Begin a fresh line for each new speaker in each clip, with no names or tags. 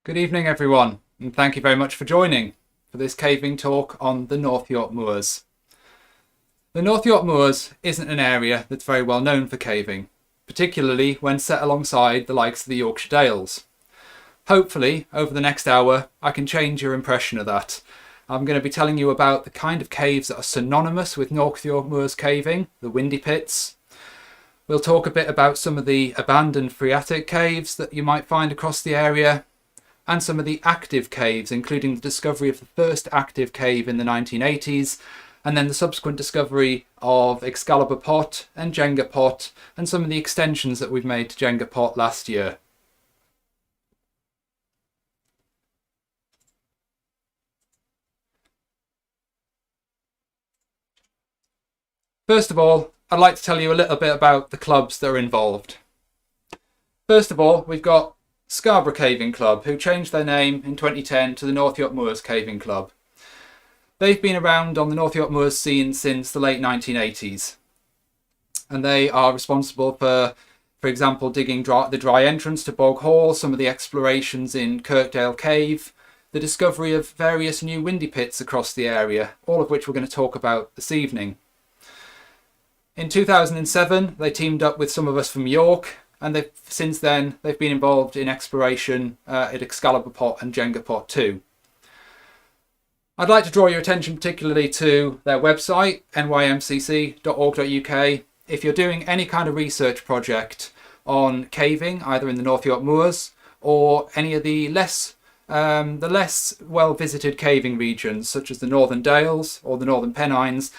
Good evening everyone, and thank you very much for joining for this caving talk on the North York Moors. The North York Moors isn't an area that's very well known for caving, particularly when set alongside the likes of the Yorkshire Dales. Hopefully, over the next hour, I can change your impression of that. I'm going to be telling you about the kind of caves that are synonymous with North York Moors caving, the Windypits. We'll talk a bit about some of the abandoned phreatic caves that you might find across the area, and some of the active caves, including the discovery of the first active cave in the 1980s, and then the subsequent discovery of Excalibur Pot and Jenga Pot, and some of the extensions that we've made to Jenga Pot last year. First of all, I'd like to tell you a little bit about the clubs that are involved. First of all, we've got Scarborough Caving Club, who changed their name in 2010 to the North York Moors Caving Club. They've been around on the North York Moors scene since the late 1980s. And they are responsible for example, digging the dry entrance to Bog Hall, some of the explorations in Kirkdale Cave, the discovery of various new Windypits across the area, all of which we're going to talk about this evening. In 2007, they teamed up with some of us from York, and since then they've been involved in exploration at Excalibur Pot and Jenga Pot too. I'd like to draw your attention particularly to their website, nymcc.org.uk. If you're doing any kind of research project on caving, either in the North York Moors or any of the less well visited caving regions, such as the Northern Dales or the Northern Pennines,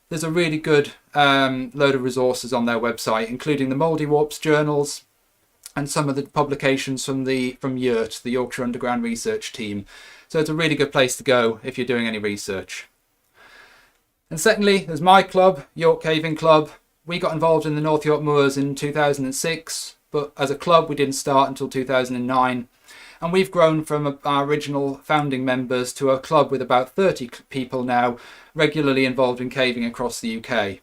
there's a really good load of resources on their website, including the Mouldy Warps journals and some of the publications from YURT, the Yorkshire Underground Research Team. So it's a really good place to go if you're doing any research. And secondly, there's my club, York Caving Club. We got involved in the North York Moors in 2006, but as a club we didn't start until 2009. And we've grown from our original founding members to a club with about 30 people now, regularly involved in caving across the UK.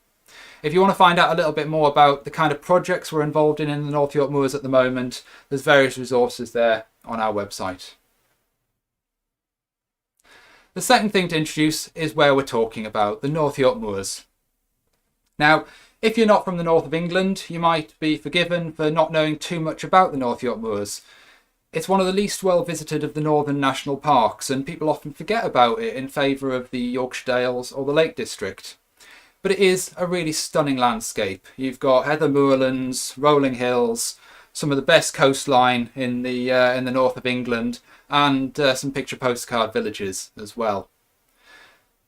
If you want to find out a little bit more about the kind of projects we're involved in the North York Moors at the moment, there's various resources there on our website. The second thing to introduce is where we're talking about, the North York Moors. Now, if you're not from the north of England, you might be forgiven for not knowing too much about the North York Moors. It's one of the least well visited of the northern national parks, and people often forget about it in favour of the Yorkshire Dales or the Lake District. But it is a really stunning landscape. You've got heather moorlands, rolling hills, some of the best coastline in the north of England, and some picture postcard villages as well.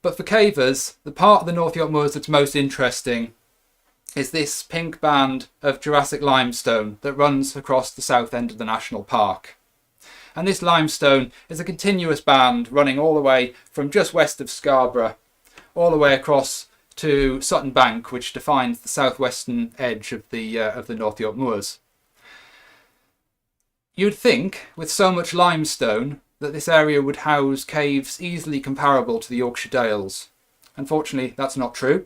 But for cavers, the part of the North York Moors that's most interesting is this pink band of Jurassic limestone that runs across the south end of the national park. And this limestone is a continuous band running all the way from just west of Scarborough, all the way across to Sutton Bank, which defines the southwestern edge of the North York Moors. You'd think, with so much limestone, that this area would house caves easily comparable to the Yorkshire Dales. Unfortunately, that's not true.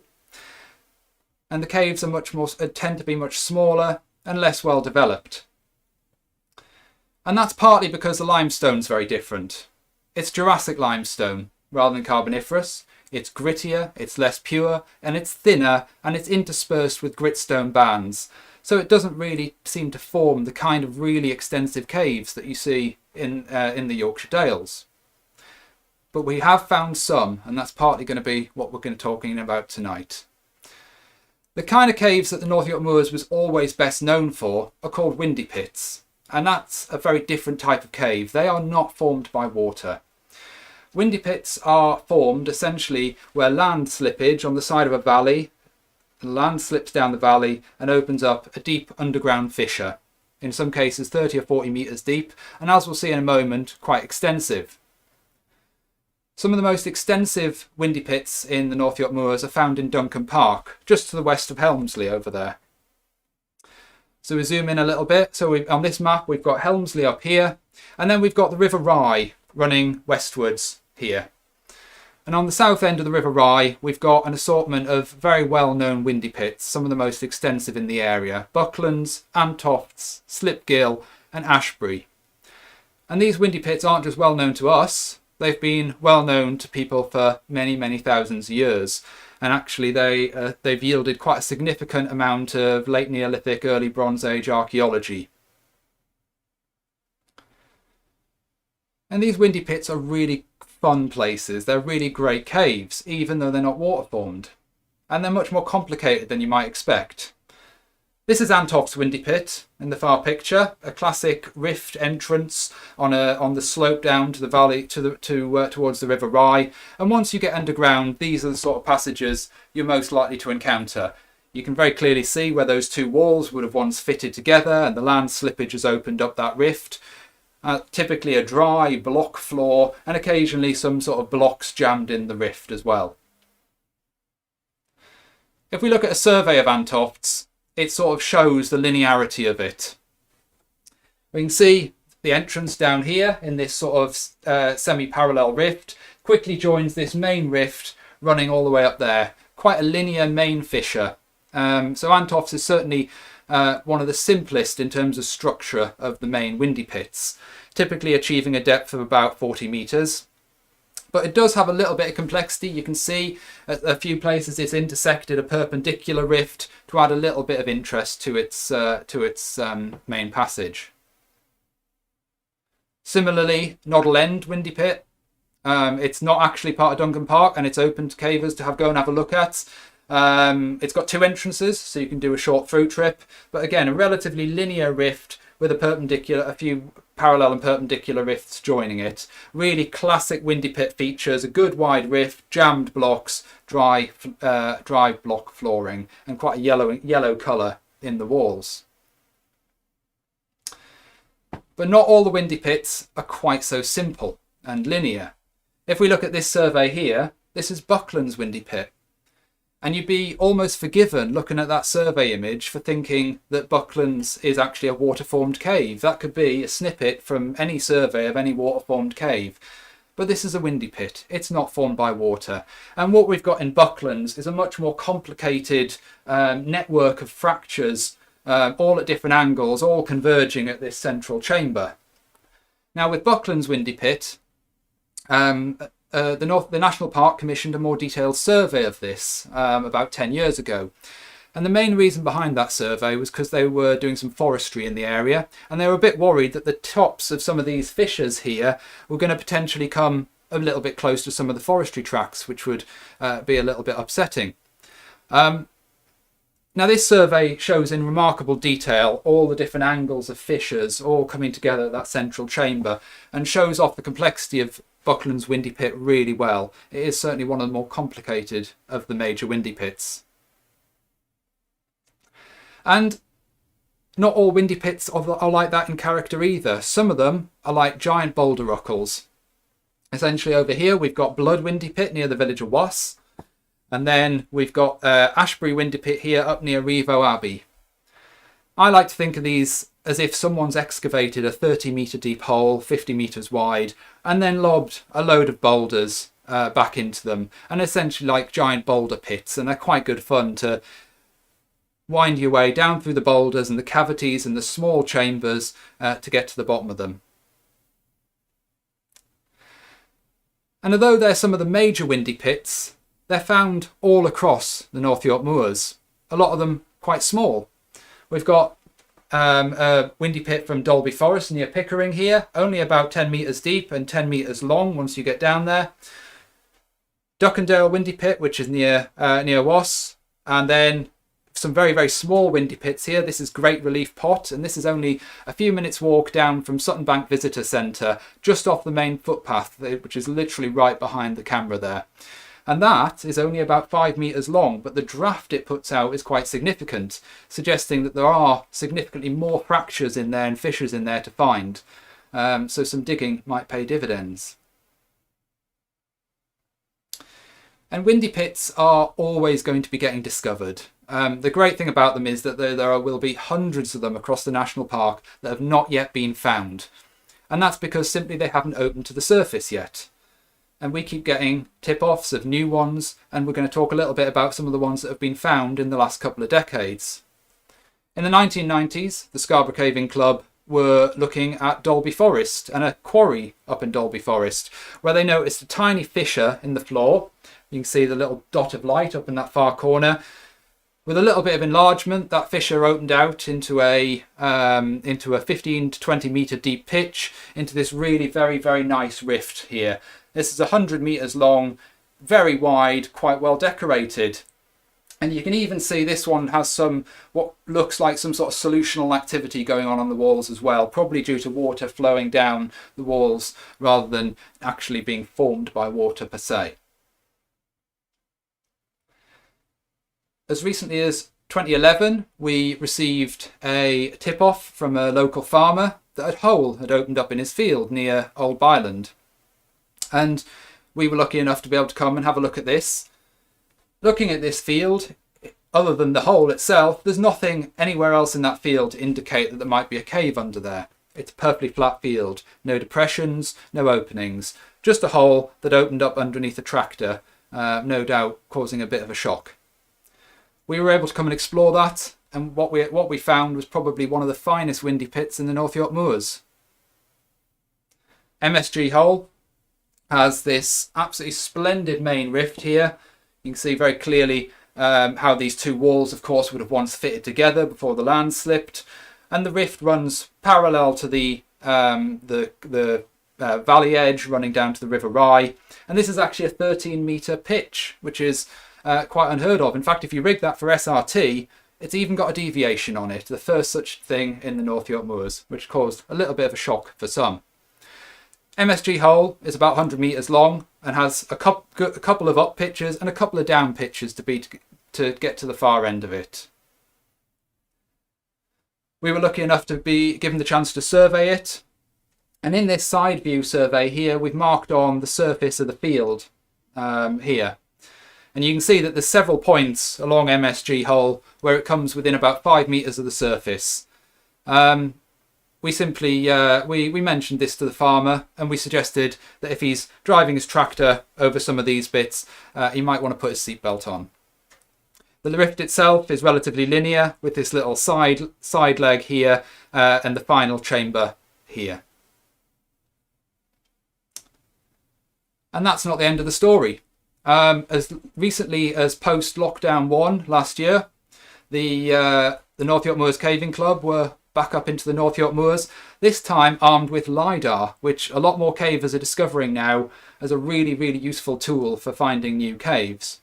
And the caves are tend to be much smaller and less well developed. And that's partly because the limestone's very different. It's Jurassic limestone rather than Carboniferous. It's grittier, it's less pure, and it's thinner, and it's interspersed with gritstone bands. So it doesn't really seem to form the kind of really extensive caves that you see in the Yorkshire Dales. But we have found some, and that's partly going to be what we're going to be talking about tonight. The kind of caves that the North York Moors was always best known for are called Windypits, and that's a very different type of cave. They are not formed by water. Windypits are formed essentially where land slippage on the side of a valley, the land slips down the valley and opens up a deep underground fissure, in some cases 30 or 40 metres deep, and as we'll see in a moment, quite extensive. Some of the most extensive Windypits in the North York Moors are found in Duncan Park, just to the west of Helmsley over there. So we zoom in a little bit. So on this map we've got Helmsley up here, and then we've got the River Rye running westwards here. And on the south end of the River Rye we've got an assortment of very well-known Windypits, some of the most extensive in the area: Bucklands, Antofts, Slipgill and Ashbury. And these windy pits aren't just well known to us, they've been well known to people for many, many thousands of years. And actually they've yielded quite a significant amount of late Neolithic, early Bronze Age archaeology. And these windy pits are really fun places. They're really great caves, even though they're not water-formed. And they're much more complicated than you might expect. This is Antof's Windy Pit in the far picture, a classic rift entrance on the slope down to the valley towards the River Rye. And once you get underground, these are the sort of passages you're most likely to encounter. You can very clearly see where those two walls would have once fitted together, and the land slippage has opened up that rift. Typically a dry block floor, and occasionally some sort of blocks jammed in the rift as well. If we look at a survey of Antof's, it sort of shows the linearity of it. We can see the entrance down here in this sort of semi-parallel rift quickly joins this main rift running all the way up there. Quite a linear main fissure. So Antof's is certainly one of the simplest in terms of structure of the main windy pits, typically achieving a depth of about 40 metres. But it does have a little bit of complexity. You can see at a few places it's intersected a perpendicular rift to add a little bit of interest to its main passage. Similarly, Noddle End Windy Pit. It's not actually part of Duncan Park, and it's open to cavers to go and have a look at. It's got two entrances, so you can do a short through trip. But again, a relatively linear rift with a few parallel and perpendicular rifts joining it. Really classic windy pit features: a good wide rift, jammed blocks, dry block flooring, and quite a yellow colour in the walls. But not all the windy pits are quite so simple and linear. If we look at this survey here, this is Buckland's Windy Pit. And you'd be almost forgiven looking at that survey image for thinking that Buckland's is actually a water-formed cave. That could be a snippet from any survey of any water-formed cave. But this is a windy pit. It's not formed by water. And what we've got in Buckland's is a much more complicated network of fractures, all at different angles, all converging at this central chamber. Now with Buckland's Windy Pit, the National Park commissioned a more detailed survey of this about 10 years ago. And the main reason behind that survey was because they were doing some forestry in the area, and they were a bit worried that the tops of some of these fissures here were going to potentially come a little bit close to some of the forestry tracks, which would be a little bit upsetting. Now this survey shows in remarkable detail all the different angles of fissures all coming together at that central chamber, and shows off the complexity of Buckland's Windy Pit really well. It is certainly one of the more complicated of the major windy pits. And not all windy pits are like that in character either. Some of them are like giant boulder ruckles. Essentially over here we've got Blood Windy Pit near the village of Was. And then we've got Ashbury Windy Pit here up near Revo Abbey. I like to think of these as if someone's excavated a 30-metre deep hole, 50 metres wide, and then lobbed a load of boulders back into them, and essentially like giant boulder pits. And they're quite good fun to wind your way down through the boulders and the cavities and the small chambers to get to the bottom of them. And although they're some of the major windy pits, they're found all across the North York Moors, a lot of them quite small. We've got a windy pit from Dolby Forest near Pickering here, only about 10 metres deep and 10 metres long once you get down there. Duckendale Windy Pit, which is near Was, and then some very, very small windy pits here. This is Great Relief Pot, and this is only a few minutes walk down from Sutton Bank Visitor Centre, just off the main footpath, which is literally right behind the camera there. And that is only about 5 metres long, but the draft it puts out is quite significant, suggesting that there are significantly more fractures in there and fissures in there to find. So some digging might pay dividends. And windy pits are always going to be getting discovered. The great thing about them is that there will be hundreds of them across the national park that have not yet been found. And that's because simply they haven't opened to the surface yet. And we keep getting tip-offs of new ones, and we're going to talk a little bit about some of the ones that have been found in the last couple of decades. In the 1990s, the Scarborough Caving Club were looking at Dalby Forest and a quarry up in Dalby Forest, where they noticed a tiny fissure in the floor. You can see the little dot of light up in that far corner. With a little bit of enlargement, that fissure opened out into a 15 to 20 metre deep pitch into this really very, very nice rift here. This is 100 metres long, very wide, quite well decorated. And you can even see this one has some, what looks like some sort of solutional activity going on the walls as well, probably due to water flowing down the walls rather than actually being formed by water per se. As recently as 2011, we received a tip-off from a local farmer that a hole had opened up in his field near Old Byland. And we were lucky enough to be able to come and have a look at this. Looking at this field, other than the hole itself, there's nothing anywhere else in that field to indicate that there might be a cave under there. It's a perfectly flat field, no depressions, no openings, just a hole that opened up underneath a tractor, no doubt causing a bit of a shock. We were able to come and explore that, and what we found was probably one of the finest Windypits in the North York Moors. MSG Hole has this absolutely splendid main rift here. You can see very clearly how these two walls, of course, would have once fitted together before the land slipped, and the rift runs parallel to the valley edge running down to the River Rye. And this is actually a 13-metre pitch, which is quite unheard of. In fact, if you rig that for SRT, it's even got a deviation on it, the first such thing in the North York Moors, which caused a little bit of a shock for some. MSG Hole is about 100 metres long and has a couple of up pitches and a couple of down pitches to get to the far end of it. We were lucky enough to be given the chance to survey it, and in this side view survey here we've marked on the surface of the field here, and you can see that there's several points along MSG Hole where it comes within about 5 metres of the surface. We simply we mentioned this to the farmer, and we suggested that if he's driving his tractor over some of these bits, he might want to put his seatbelt on. The rift itself is relatively linear, with this little side leg here and the final chamber here. And that's not the end of the story. As recently as post-lockdown 1 last year, the North York Moors Caving Club were back up into the North York Moors, this time armed with LiDAR, which a lot more cavers are discovering now as a really, really useful tool for finding new caves.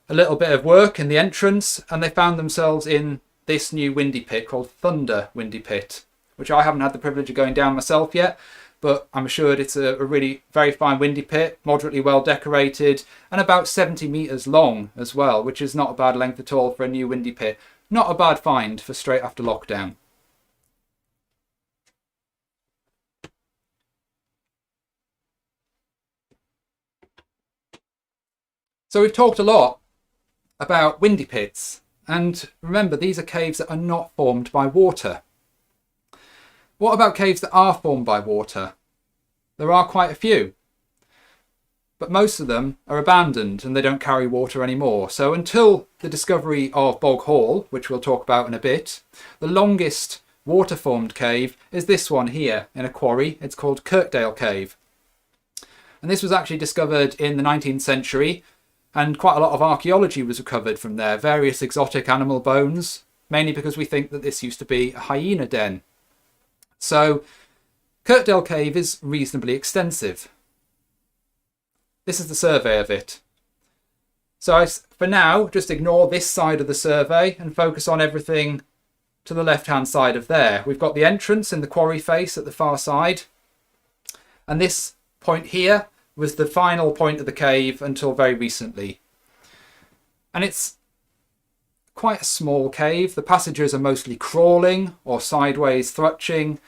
A little bit of work in the entrance, and they found themselves in this new windy pit called Thunder Windy Pit, which I haven't had the privilege of going down myself yet, but I'm assured it's a really very fine windy pit, moderately well decorated, and about 70 metres long as well, which is not a bad length at all for a new windy pit. Not a bad find for straight after lockdown. So we've talked a lot about windy pits, and remember, these are caves that are not formed by water. What about caves that are formed by water? There are quite a few, but most of them are abandoned and they don't carry water anymore. So until the discovery of Bog Hall, which we'll talk about in a bit, the longest water-formed cave is this one here in a quarry. It's called Kirkdale Cave. And this was actually discovered in the 19th century, and quite a lot of archaeology was recovered from there, various exotic animal bones, mainly because we think that this used to be a hyena den. So Kirkdale Cave is reasonably extensive. This is the survey of it. So for now, just ignore this side of the survey and focus on everything to the left-hand side of there. We've got the entrance in the quarry face at the far side, and this point here was the final point of the cave until very recently. And it's quite a small cave. The passages are mostly crawling or sideways thrutching,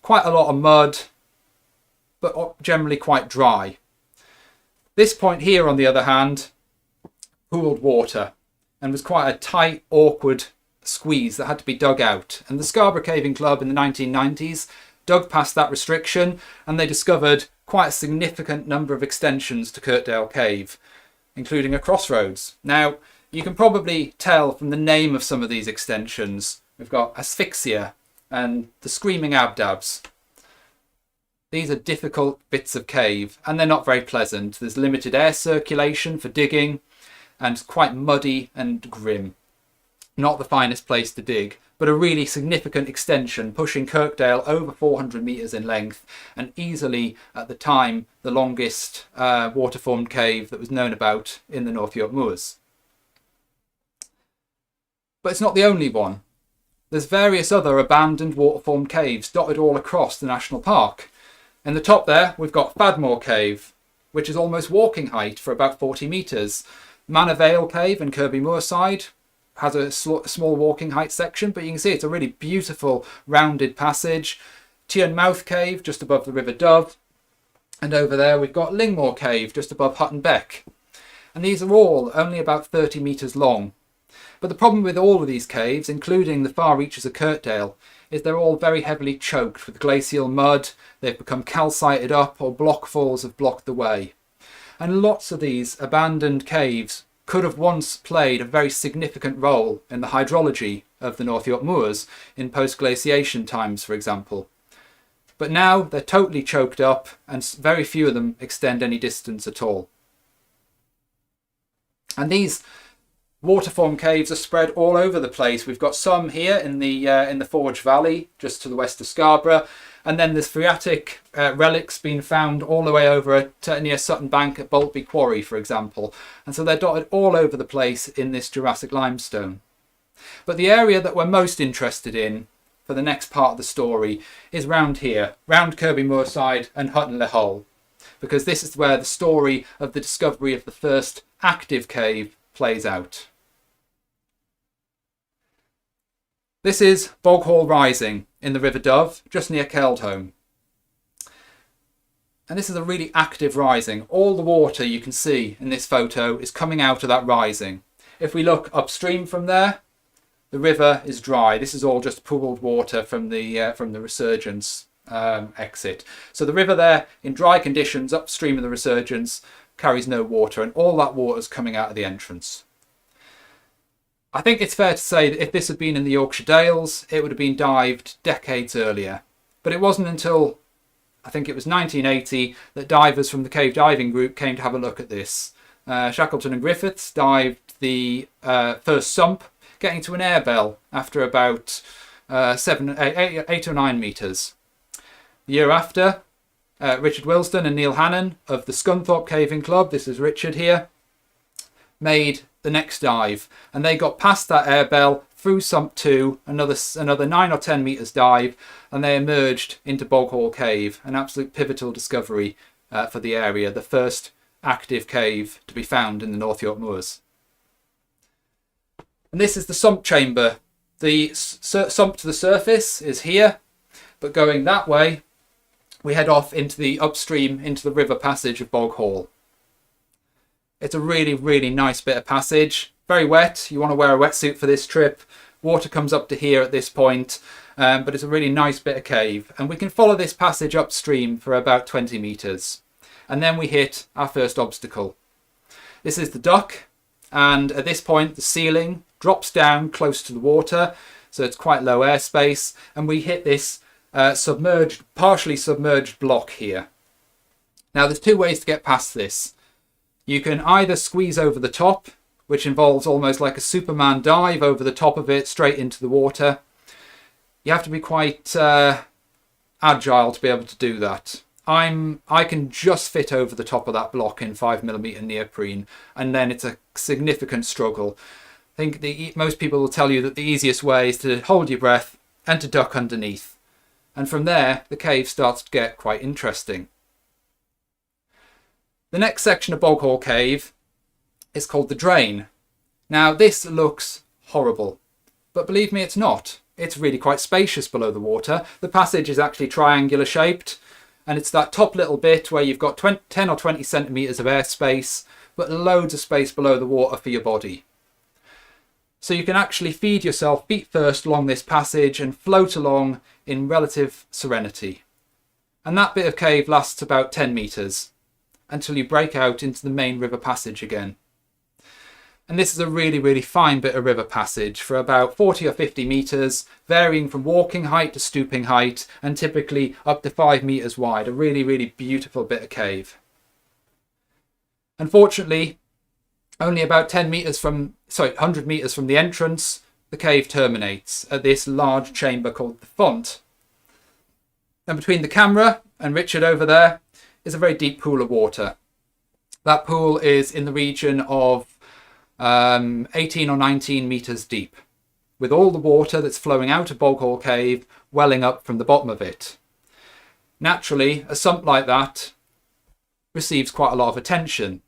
quite a lot of mud, but generally quite dry. This point here, on the other hand, pooled water and was quite a tight, awkward squeeze that had to be dug out. And the Scarborough Caving Club in the 1990s dug past that restriction, and they discovered quite a significant number of extensions to Kirkdale Cave, including a crossroads. Now, you can probably tell from the name of some of these extensions. We've got Asphyxia, and the Screaming Abdabs. These are difficult bits of cave, and they're not very pleasant. There's limited air circulation for digging, and quite muddy and grim. Not the finest place to dig, but a really significant extension, pushing Kirkdale over 400 metres in length, and easily, at the time, the longest water-formed cave that was known about in the North York Moors. But it's not the only one. There's various other abandoned water-formed caves dotted all across the national park. In the top there, we've got Fadmore Cave, which is almost walking height for about 40 metres. Manor Vale Cave in Kirby Moorside has a small walking height section, but you can see it's a really beautiful rounded passage. Teignmouth Cave just above the River Dove. And over there we've got Lingmore Cave just above Hutton Beck. And these are all only about 30 metres long. But the problem with all of these caves, including the far reaches of Kirkdale, is they're all very heavily choked with glacial mud. They've become calcited up, or block falls have blocked the way. And lots of these abandoned caves could have once played a very significant role in the hydrology of the North York Moors in post-glaciation times, for example. But now they're totally choked up, and very few of them extend any distance at all. And these waterform caves are spread all over the place. We've got some here in the Forge Valley, just to the west of Scarborough, and then there's phreatic relics being found all the way over near Sutton Bank at Boltby Quarry, for example. And so they're dotted all over the place in this Jurassic limestone. But the area that we're most interested in for the next part of the story is round here, round Kirby Moorside and Hutton le Hull, because this is where the story of the discovery of the first active cave plays out. This is Bog Hall Rising in the River Dove, just near Keldholme. And this is a really active rising. All the water you can see in this photo is coming out of that rising. If we look upstream from there, the river is dry. This is all just pooled water from the resurgence exit. So the river there, in dry conditions upstream of the resurgence, carries no water, and all that water is coming out of the entrance. I think it's fair to say that if this had been in the Yorkshire Dales, it would have been dived decades earlier. But it wasn't until, I think it was 1980, that divers from the Cave Diving Group came to have a look at this. Shackleton and Griffiths dived the first sump, getting to an air bell after about 8 or 9 metres. The year after, Richard Wilsden and Neil Hannon of the Scunthorpe Caving Club, this is Richard here, made the next dive, and they got past that air bell through sump 2, another 9 or 10 metres dive, and they emerged into Bog Hall Cave, an absolute pivotal discovery for the area, the first active cave to be found in the North York Moors. And this is the sump chamber. The sump to the surface is here, but going that way we head off into the upstream, into the river passage of Bog Hall. It's a really, really nice bit of passage. Very wet. You want to wear a wetsuit for this trip. Water comes up to here at this point, but it's a really nice bit of cave. And we can follow this passage upstream for about 20 metres. And then we hit our first obstacle. This is the duck, and at this point the ceiling drops down close to the water, so it's quite low airspace, and we hit this partially submerged block here. Now there's two ways to get past this. You can either squeeze over the top, which involves almost like a Superman dive over the top of it straight into the water. You have to be quite agile to be able to do that. I can just fit over the top of that block in 5mm neoprene, and then it's a significant struggle. I think most people will tell you that the easiest way is to hold your breath and to duck underneath. And from there, the cave starts to get quite interesting. The next section of Bog Hall Cave is called the Drain. Now this looks horrible, but believe me, it's not. It's really quite spacious below the water. The passage is actually triangular shaped, and it's that top little bit where you've got 10 or 20 centimetres of airspace, but loads of space below the water for your body. So you can actually feed yourself feet first along this passage and float along in relative serenity. And that bit of cave lasts about 10 metres. Until you break out into the main river passage again. And this is a really, really fine bit of river passage for about 40 or 50 metres, varying from walking height to stooping height, and typically up to 5 metres wide. A really, really beautiful bit of cave. Unfortunately, only about 100 metres from the entrance, the cave terminates at this large chamber called the font. And between the camera and Richard over there is a very deep pool of water. That pool is in the region of 18 or 19 metres deep, with all the water that's flowing out of Bog Hall Cave welling up from the bottom of it. Naturally, a sump like that receives quite a lot of attention,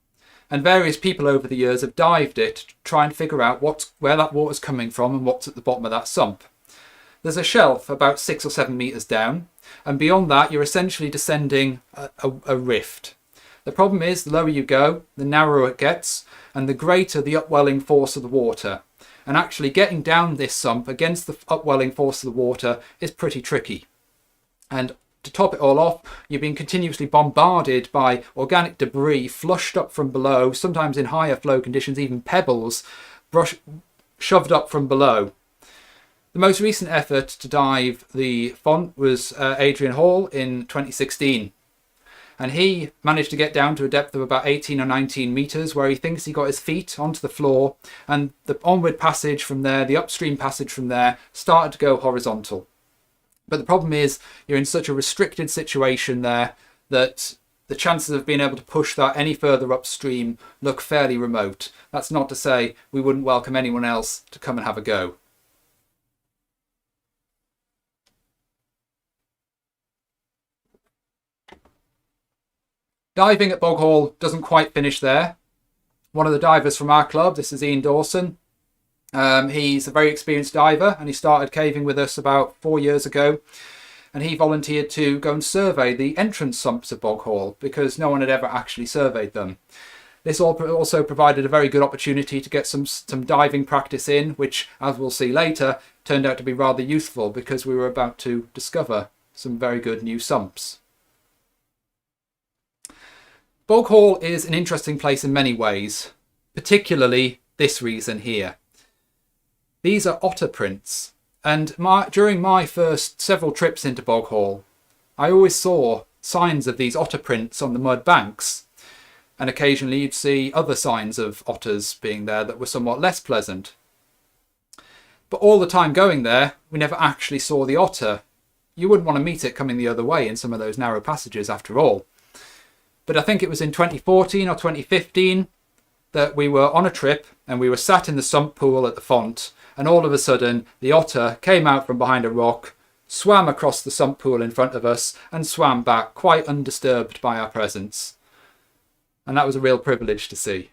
and various people over the years have dived it to try and figure out where that water's coming from and what's at the bottom of that sump. There's a shelf about 6 or 7 metres down, and beyond that you're essentially descending a rift. The problem is, the lower you go, the narrower it gets, and the greater the upwelling force of the water. And actually getting down this sump against the upwelling force of the water is pretty tricky. And to top it all off, you're being continuously bombarded by organic debris flushed up from below, sometimes in higher flow conditions, even pebbles shoved up from below. The most recent effort to dive the font was Adrian Hall in 2016. And he managed to get down to a depth of about 18 or 19 metres, where he thinks he got his feet onto the floor, and the onward passage from there, the upstream passage from there, started to go horizontal. But the problem is, you're in such a restricted situation there that the chances of being able to push that any further upstream look fairly remote. That's not to say we wouldn't welcome anyone else to come and have a go. Diving at Bog Hall doesn't quite finish there. One of the divers from our club, this is Ian Dawson, he's a very experienced diver, and he started caving with us about 4 years ago, and he volunteered to go and survey the entrance sumps of Bog Hall because no one had ever actually surveyed them. This also provided a very good opportunity to get some diving practice in, which, as we'll see later, turned out to be rather useful because we were about to discover some very good new sumps. Bog Hall is an interesting place in many ways, particularly this reason here. These are otter prints, and during my first several trips into Bog Hall, I always saw signs of these otter prints on the mud banks, and occasionally you'd see other signs of otters being there that were somewhat less pleasant. But all the time going there, we never actually saw the otter. You wouldn't want to meet it coming the other way in some of those narrow passages after all. But I think it was in 2014 or 2015 that we were on a trip and we were sat in the sump pool at the font, and all of a sudden the otter came out from behind a rock, swam across the sump pool in front of us and swam back quite undisturbed by our presence. And that was a real privilege to see.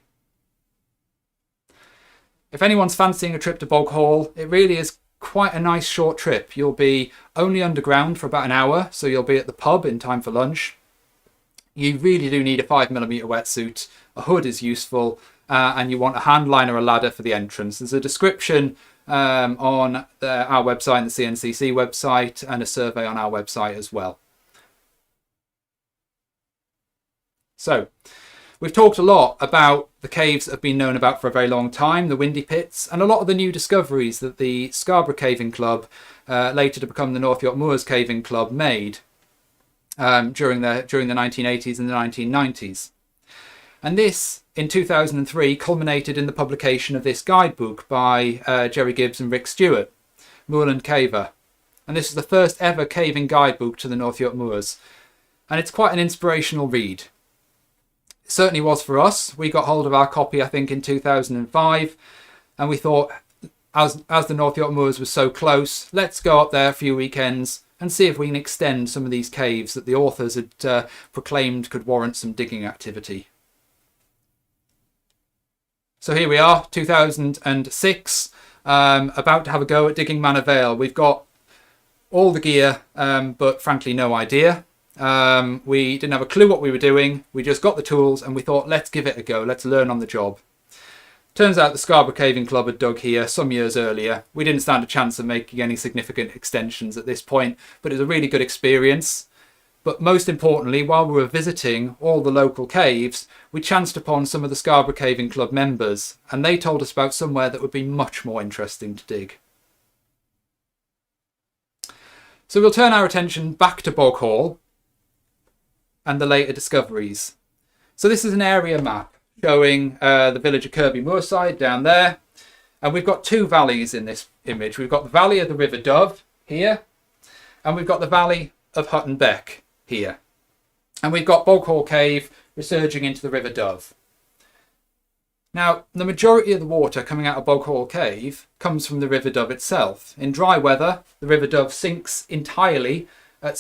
If anyone's fancying a trip to Bog Hall, it really is quite a nice short trip. You'll be only underground for about an hour, so you'll be at the pub in time for lunch. You really do need a 5mm wetsuit, a hood is useful, and you want a hand line or a ladder for the entrance. There's a description on our website and the CNCC website, and a survey on our website as well. So, we've talked a lot about the caves that have been known about for a very long time, the Windypits, and a lot of the new discoveries that the Scarborough Caving Club, later to become the North York Moors Caving Club, made during the 1980s and the 1990s. And this, in 2003, culminated in the publication of this guidebook by Jerry Gibbs and Rick Stewart, Moorland Caver. And this is the first ever caving guidebook to the North York Moors. And it's quite an inspirational read. It certainly was for us. We got hold of our copy, I think, in 2005, and we thought, as the North York Moors was so close, let's go up there a few weekends and see if we can extend some of these caves that the authors had proclaimed could warrant some digging activity. So here we are, 2006, about to have a go at digging Manor Vale. We've got all the gear, but frankly no idea. We didn't have a clue what we were doing. We just got the tools and we thought, let's give it a go, let's learn on the job. Turns out the Scarborough Caving Club had dug here some years earlier. We didn't stand a chance of making any significant extensions at this point, but it was a really good experience. But most importantly, while we were visiting all the local caves, we chanced upon some of the Scarborough Caving Club members, and they told us about somewhere that would be much more interesting to dig. So we'll turn our attention back to Bog Hall and the later discoveries. So this is an area map showing the village of Kirby Moorside down there. And we've got two valleys in this image. We've got the valley of the River Dove here, and we've got the valley of Hutton Beck here. And we've got Bog Hall Cave resurging into the River Dove. Now, the majority of the water coming out of Bog Hall Cave comes from the River Dove itself. In dry weather, the River Dove sinks entirely at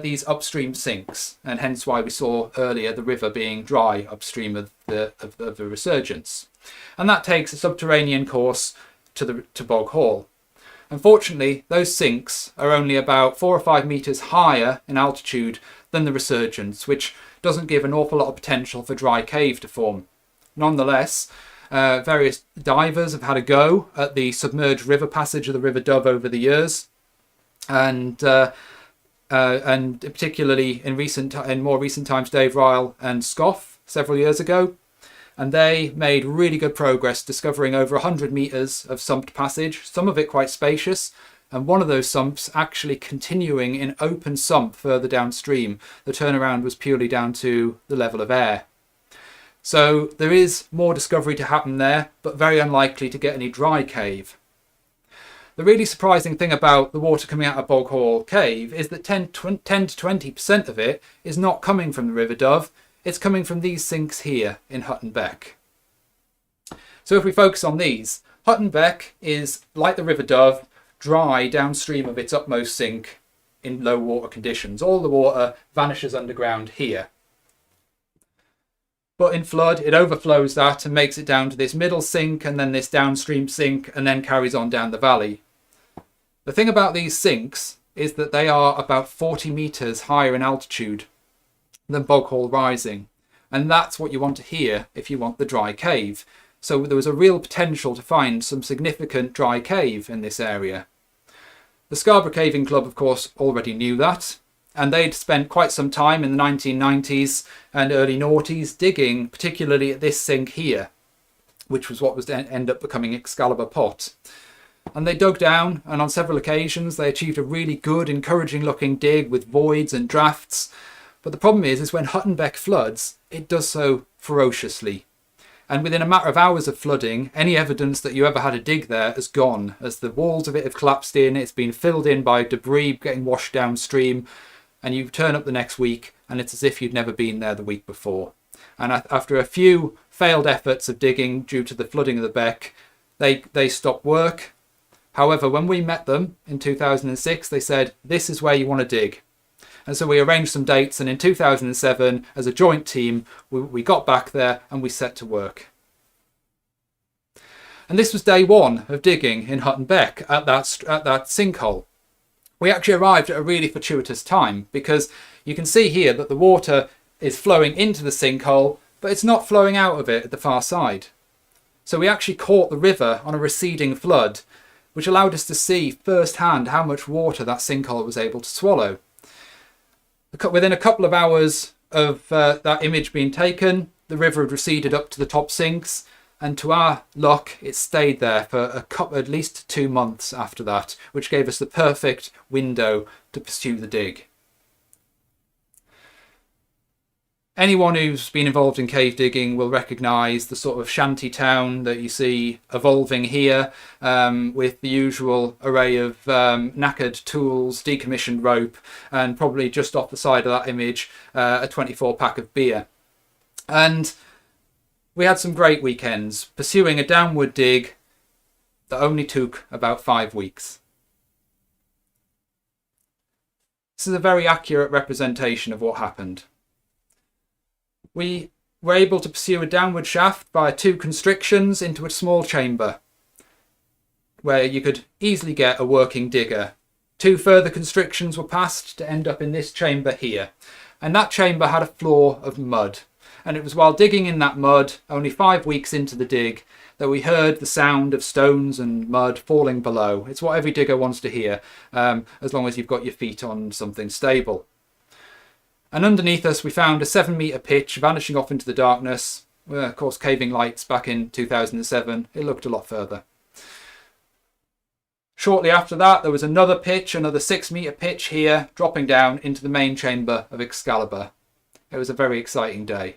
these upstream sinks, and hence why we saw earlier the river being dry upstream of the resurgence. And that takes a subterranean course to Bog Hall. Unfortunately, those sinks are only about 4 or 5 metres higher in altitude than the resurgence, which doesn't give an awful lot of potential for dry cave to form. Nonetheless, various divers have had a go at the submerged river passage of the River Dove over the years, and particularly in more recent times, Dave Ryle and Scoff several years ago, and they made really good progress discovering over 100 metres of sumped passage, some of it quite spacious, and one of those sumps actually continuing in open sump further downstream. The turnaround was purely down to the level of air. So there is more discovery to happen there, but very unlikely to get any dry cave. The really surprising thing about the water coming out of Bog Hall Cave is that 10 to 20% of it is not coming from the River Dove, it's coming from these sinks here in Hutton Beck. So if we focus on these, Hutton Beck is, like the River Dove, dry downstream of its upmost sink in low water conditions. All the water vanishes underground here. But in flood, it overflows that and makes it down to this middle sink and then this downstream sink and then carries on down the valley. The thing about these sinks is that they are about 40 metres higher in altitude than Bog Hall Rising. And that's what you want to hear if you want the dry cave. So there was a real potential to find some significant dry cave in this area. The Scarborough Caving Club, of course, already knew that. And they'd spent quite some time in the 1990s and early noughties digging, particularly at this sink here, which was what was to end up becoming Excalibur Pot. And they dug down, and on several occasions they achieved a really good, encouraging looking dig with voids and drafts. But the problem is when Hutton Beck floods, it does so ferociously. And within a matter of hours of flooding, any evidence that you ever had a dig there has gone, as the walls of it have collapsed in, it's been filled in by debris getting washed downstream, and you turn up the next week and it's as if you'd never been there the week before. And after a few failed efforts of digging due to the flooding of the beck, they stopped work. However, when we met them in 2006, they said, this is where you want to dig. And so we arranged some dates, and in 2007, as a joint team, we got back there and we set to work. And this was day one of digging in Hutton Beck at that sinkhole. We actually arrived at a really fortuitous time, because you can see here that the water is flowing into the sinkhole, but it's not flowing out of it at the far side. So we actually caught the river on a receding flood, which allowed us to see firsthand how much water that sinkhole was able to swallow. Within a couple of hours of that image being taken, the river had receded up to the top sinks, and to our luck, it stayed there for at least 2 months after that, which gave us the perfect window to pursue the dig. Anyone who's been involved in cave digging will recognise the sort of shanty town that you see evolving here, with the usual array of knackered tools, decommissioned rope, and probably just off the side of that image, a 24-pack of beer. And we had some great weekends pursuing a downward dig that only took about 5 weeks. This is a very accurate representation of what happened. We were able to pursue a downward shaft via 2 constrictions into a small chamber where you could easily get a working digger. 2 further constrictions were passed to end up in this chamber here, and that chamber had a floor of mud. And it was while digging in that mud, only 5 weeks into the dig, that we heard the sound of stones and mud falling below. It's what every digger wants to hear, as long as you've got your feet on something stable. And underneath us we found a 7-metre pitch vanishing off into the darkness. Well, of course, caving lights back in 2007, it looked a lot further. Shortly after that, there was another pitch, another 6-metre pitch here, dropping down into the main chamber of Excalibur. It was a very exciting day.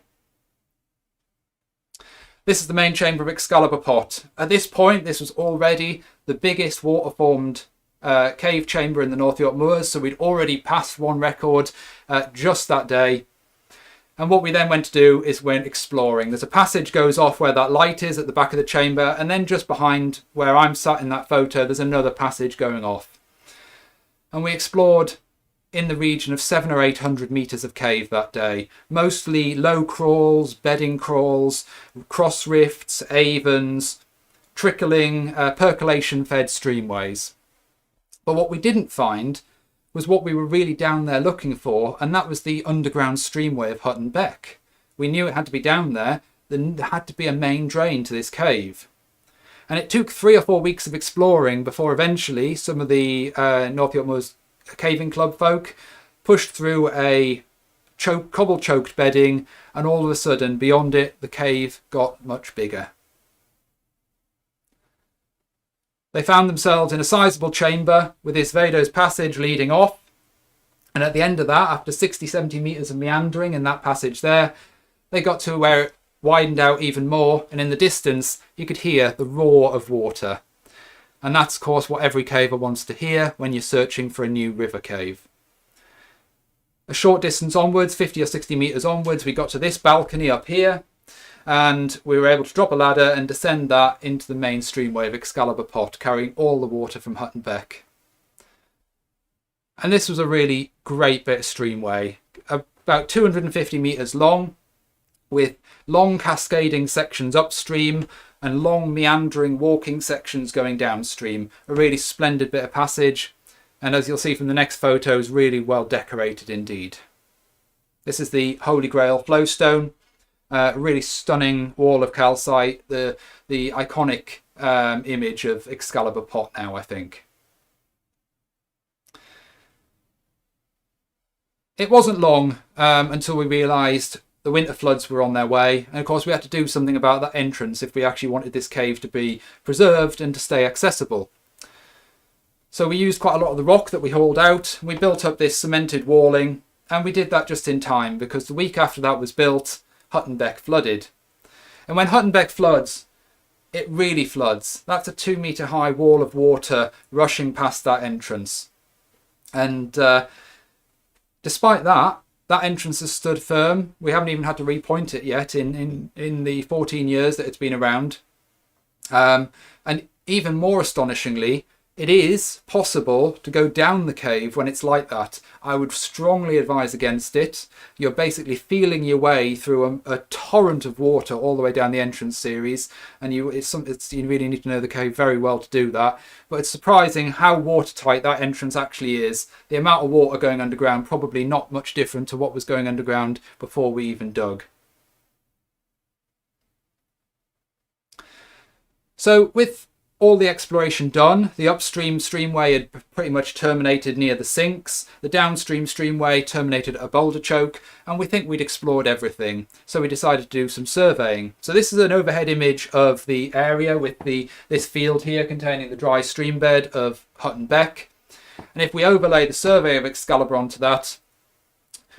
This is the main chamber of Excalibur Pot. At this point, this was already the biggest water-formed cave chamber in the North York Moors, so we'd already passed one record just that day. And what we then went to do is went exploring. There's a passage goes off where that light is at the back of the chamber, and then just behind where I'm sat in that photo, there's another passage going off. And we explored in the region of 700 or 800 metres of cave that day. Mostly low crawls, bedding crawls, cross rifts, avens, trickling, percolation-fed streamways. But what we didn't find was what we were really down there looking for, and that was the underground streamway of Hutton Beck. We knew it had to be down there. There had to be a main drain to this cave. And it took 3 or 4 weeks of exploring before eventually some of the North York Moors Caving Club folk pushed through a cobble-choked bedding, and all of a sudden, beyond it, the cave got much bigger. They found themselves in a sizable chamber with this Vados passage leading off. And at the end of that, after 60, 70 metres of meandering in that passage there, they got to where it widened out even more. And in the distance, you could hear the roar of water. And that's, of course, what every caver wants to hear when you're searching for a new river cave. A short distance onwards, 50 or 60 metres onwards, we got to this balcony up here. And we were able to drop a ladder and descend that into the main streamway of Excalibur Pot, carrying all the water from Hutton Beck. And this was a really great bit of streamway, about 250 metres long, with long cascading sections upstream and long meandering walking sections going downstream. A really splendid bit of passage, and as you'll see from the next photos, really well decorated indeed. This is the Holy Grail flowstone. Really stunning wall of calcite, the iconic image of Excalibur Pot now, I think. It wasn't long until we realised the winter floods were on their way, and of course we had to do something about that entrance if we actually wanted this cave to be preserved and to stay accessible. So we used quite a lot of the rock that we hauled out. We built up this cemented walling, and we did that just in time because the week after that was built, Hutton Beck flooded. And when Hutton Beck floods, it really floods. That's a 2-metre high wall of water rushing past that entrance. And despite that, that entrance has stood firm. We haven't even had to repoint it yet in the 14 years that it's been around. And even more astonishingly, it is possible to go down the cave when it's like that. I would strongly advise against it. You're basically feeling your way through a torrent of water all the way down the entrance series, and you really need to know the cave very well to do that. But it's surprising how watertight that entrance actually is. The amount of water going underground probably not much different to what was going underground before we even dug. So with all the exploration done, the upstream streamway had pretty much terminated near the sinks, the downstream streamway terminated at a boulder choke, and we think we'd explored everything. So we decided to do some surveying. So this is an overhead image of the area with this field here containing the dry stream bed of Hutton Beck. And if we overlay the survey of Excalibur onto that,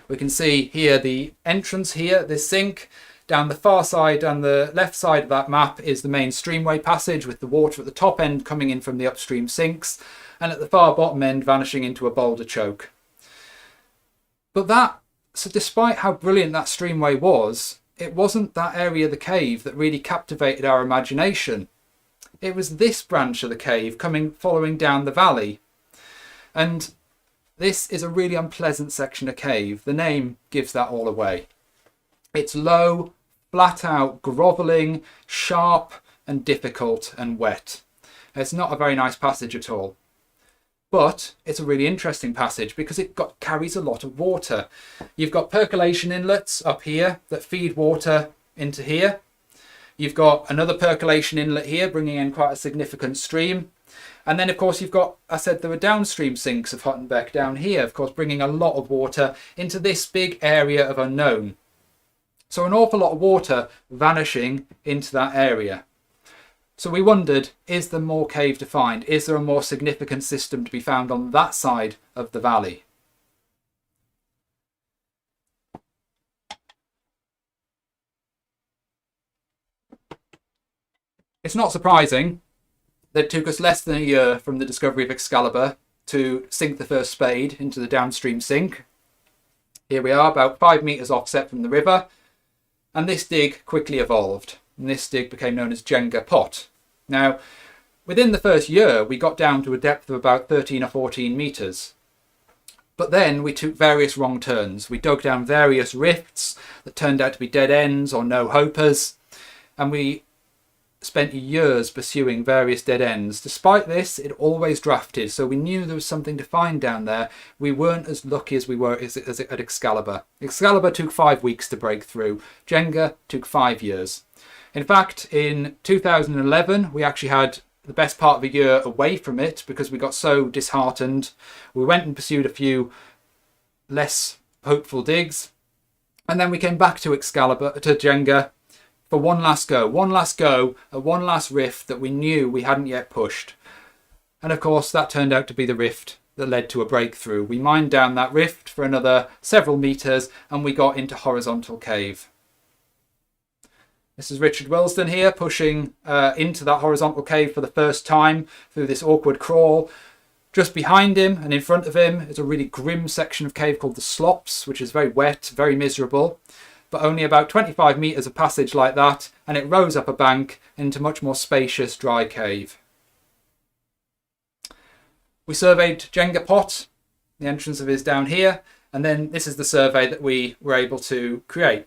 we can see here the entrance here, this sink. Down the far side, on the left side of that map, is the main streamway passage with the water at the top end coming in from the upstream sinks, and at the far bottom end vanishing into a boulder choke. But so despite how brilliant that streamway was, it wasn't that area of the cave that really captivated our imagination. It was this branch of the cave following down the valley. And this is a really unpleasant section of cave. The name gives that all away. It's low, flat out, grovelling, sharp and difficult and wet. It's not a very nice passage at all. But it's a really interesting passage because it carries a lot of water. You've got percolation inlets up here that feed water into here. You've got another percolation inlet here bringing in quite a significant stream. And then, of course, you've got, I said there were downstream sinks of Huttenbeck down here, of course, bringing a lot of water into this big area of unknown. So an awful lot of water vanishing into that area. So we wondered, is there more cave to find? Is there a more significant system to be found on that side of the valley? It's not surprising that it took us less than a year from the discovery of Excalibur to sink the first spade into the downstream sink. Here we are, about 5 metres offset from the river, and this dig quickly evolved, and this dig became known as Jenga Pot. Now, within the first year, we got down to a depth of about 13 or 14 metres. But then we took various wrong turns. We dug down various rifts that turned out to be dead ends or no-hopers, and we spent years pursuing various dead ends. Despite this, it always drafted, so we knew there was something to find down there. We weren't as lucky as we were at Excalibur. Excalibur took 5 weeks to break through. Jenga took 5 years. In fact, in 2011, we actually had the best part of a year away from it because we got so disheartened. We went and pursued a few less hopeful digs, and then we came back to Excalibur, to Jenga, for one last go at one last rift that we knew we hadn't yet pushed. And of course that turned out to be the rift that led to a breakthrough. We mined down that rift for another several metres and we got into horizontal cave. This is Richard Wilsden here pushing into that horizontal cave for the first time through this awkward crawl. Just behind him and in front of him is a really grim section of cave called the Slops, which is very wet, very miserable. But only about 25 metres of passage like that, and it rose up a bank into much more spacious dry cave. We surveyed Jenga Pot, the entrance of it is down here, and then this is the survey that we were able to create.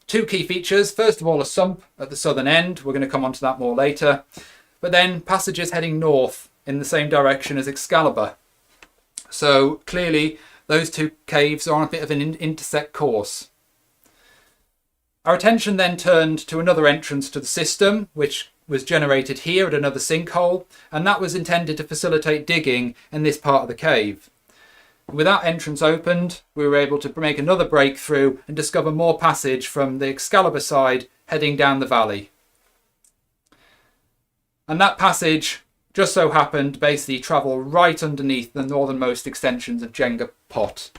2 key features. First of all, a sump at the southern end. We're going to come on to that more later. But then passages heading north in the same direction as Excalibur. So clearly those 2 caves are on a bit of an intersect course. Our attention then turned to another entrance to the system, which was generated here at another sinkhole, and that was intended to facilitate digging in this part of the cave. With that entrance opened, we were able to make another breakthrough and discover more passage from the Excalibur side heading down the valley. And that passage just so happened to basically travel right underneath the northernmost extensions of Jenga Pot.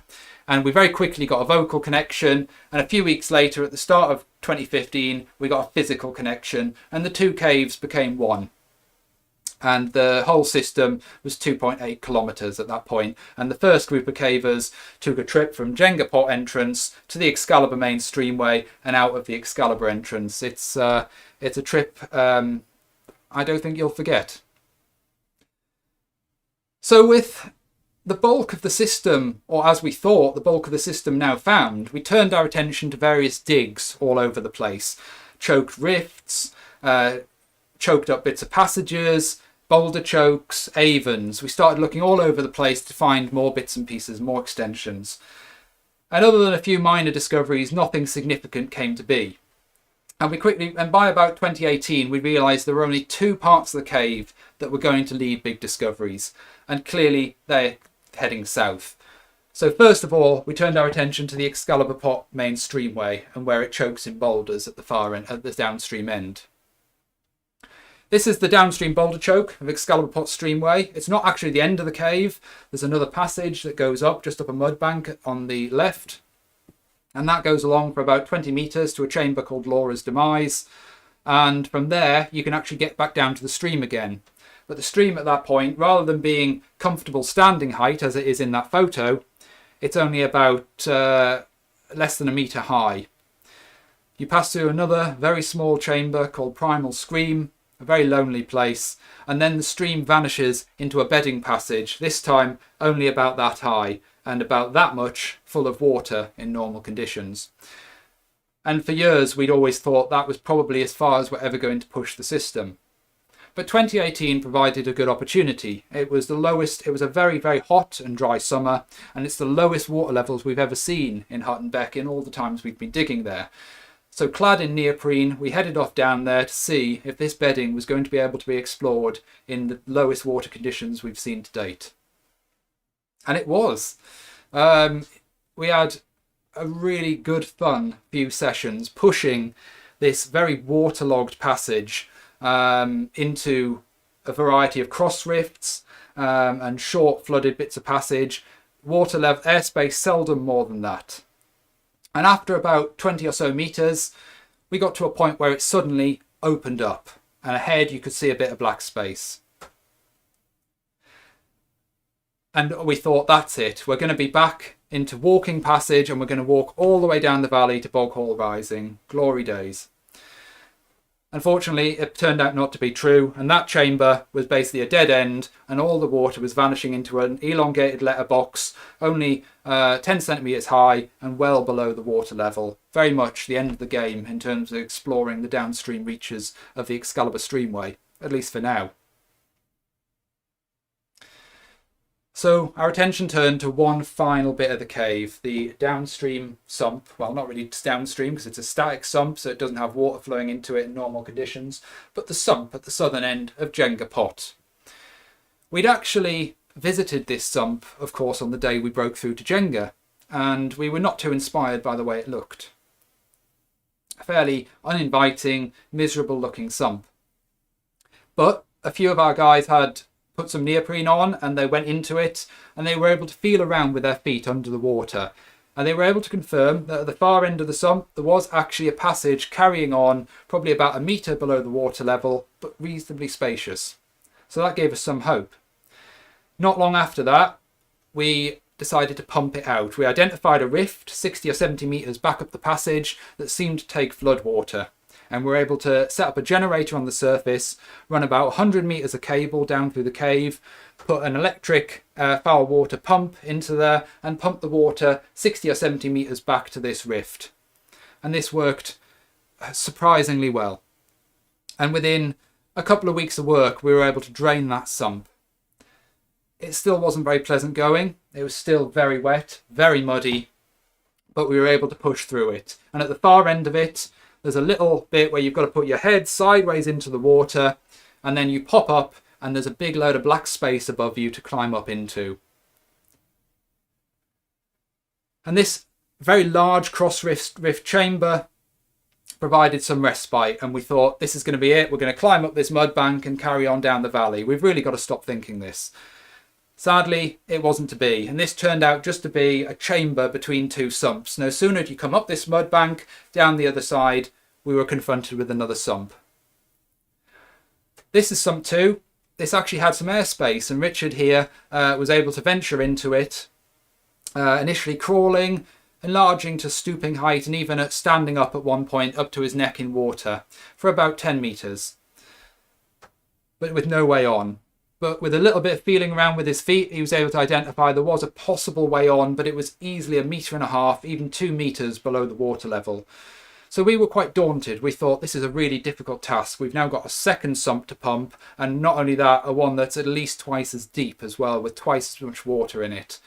And we very quickly got a vocal connection, and a few weeks later, at the start of 2015, we got a physical connection, and the 2 caves became one. And the whole system was 2.8 kilometres at that point, and the first group of cavers took a trip from Jenga Pot entrance to the Excalibur main streamway and out of the Excalibur entrance. It's a trip I don't think you'll forget. So with the bulk of the system, or as we thought, the bulk of the system now found, we turned our attention to various digs all over the place. Choked rifts, choked up bits of passages, boulder chokes, avens. We started looking all over the place to find more bits and pieces, more extensions. And other than a few minor discoveries, nothing significant came to be. And by about 2018, we realised there were only 2 parts of the cave that were going to lead big discoveries. And clearly they're heading south. So first of all, we turned our attention to the Excalibur Pot main streamway and where it chokes in boulders at the far end, at the downstream end. This is the downstream boulder choke of Excalibur Pot streamway. It's not actually the end of the cave. There's another passage that goes up just up a mud bank on the left, and that goes along for about 20 metres to a chamber called Laura's Demise, and from there you can actually get back down to the stream again. But the stream at that point, rather than being comfortable standing height as it is in that photo, it's only about less than a metre high. You pass through another very small chamber called Primal Scream, a very lonely place, and then the stream vanishes into a bedding passage, this time only about that high and about that much full of water in normal conditions. And for years we'd always thought that was probably as far as we're ever going to push the system. But 2018 provided a good opportunity. It was the lowest, it was a very, very hot and dry summer, and it's the lowest water levels we've ever seen in Huttenbeck in all the times we've been digging there. So clad in neoprene, we headed off down there to see if this bedding was going to be able to be explored in the lowest water conditions we've seen to date. And it was. We had a really good fun few sessions pushing this very waterlogged passage into a variety of cross rifts and short flooded bits of passage. Water level, airspace seldom more than that. And after about 20 or so meters, we got to a point where it suddenly opened up, and ahead you could see a bit of black space. And we thought, that's it. We're going to be back into walking passage, and we're going to walk all the way down the valley to Bog Hall Rising. Glory days. Unfortunately, it turned out not to be true, and that chamber was basically a dead end, and all the water was vanishing into an elongated letterbox, only 10 centimetres high and well below the water level. Very much the end of the game in terms of exploring the downstream reaches of the Excalibur Streamway, at least for now. So our attention turned to one final bit of the cave, the downstream sump. Well, not really downstream because it's a static sump, so it doesn't have water flowing into it in normal conditions, but the sump at the southern end of Jenga Pot. We'd actually visited this sump, of course, on the day we broke through to Jenga, and we were not too inspired by the way it looked. A fairly uninviting, miserable looking sump. But a few of our guys had put some neoprene on, and they went into it, and they were able to feel around with their feet under the water, and they were able to confirm that at the far end of the sump there was actually a passage carrying on probably about a metre below the water level, but reasonably spacious. So that gave us some hope. Not long after that, we decided to pump it out. We identified a rift 60 or 70 metres back up the passage that seemed to take flood water, and we were able to set up a generator on the surface, run about 100 metres of cable down through the cave, put an electric foul water pump into there, and pump the water 60 or 70 metres back to this rift. And this worked surprisingly well. And within a couple of weeks of work, we were able to drain that sump. It still wasn't very pleasant going. It was still very wet, very muddy, but we were able to push through it. And at the far end of it, there's a little bit where you've got to put your head sideways into the water, and then you pop up and there's a big load of black space above you to climb up into. And this very large cross rift chamber provided some respite, and we thought, this is going to be it. We're going to climb up this mud bank and carry on down the valley. We've really got to stop thinking this. Sadly, it wasn't to be, and this turned out just to be a chamber between two sumps. No sooner did you come up this mud bank, down the other side, we were confronted with another sump. This is sump 2. This actually had some airspace, and Richard here was able to venture into it, initially crawling, enlarging to stooping height, and even at standing up at one point up to his neck in water for about 10 metres, but with no way on. But with a little bit of feeling around with his feet, he was able to identify there was a possible way on, but it was easily 1.5 metres, even 2 metres below the water level. So we were quite daunted. We thought, this is a really difficult task. We've now got a second sump to pump, and not only that, a one that's at least twice as deep as well, with twice as much water in it.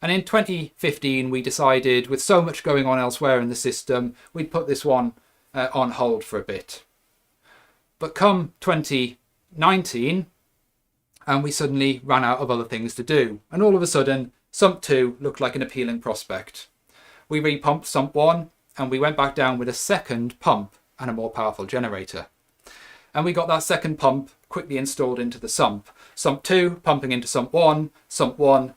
And in 2015, we decided, with so much going on elsewhere in the system, we'd put this one on hold for a bit. But come 2019, and we suddenly ran out of other things to do. And all of a sudden, sump 2 looked like an appealing prospect. We repumped sump 1, and we went back down with a second pump and a more powerful generator. And we got that second pump quickly installed into the sump. Sump 2 pumping into sump 1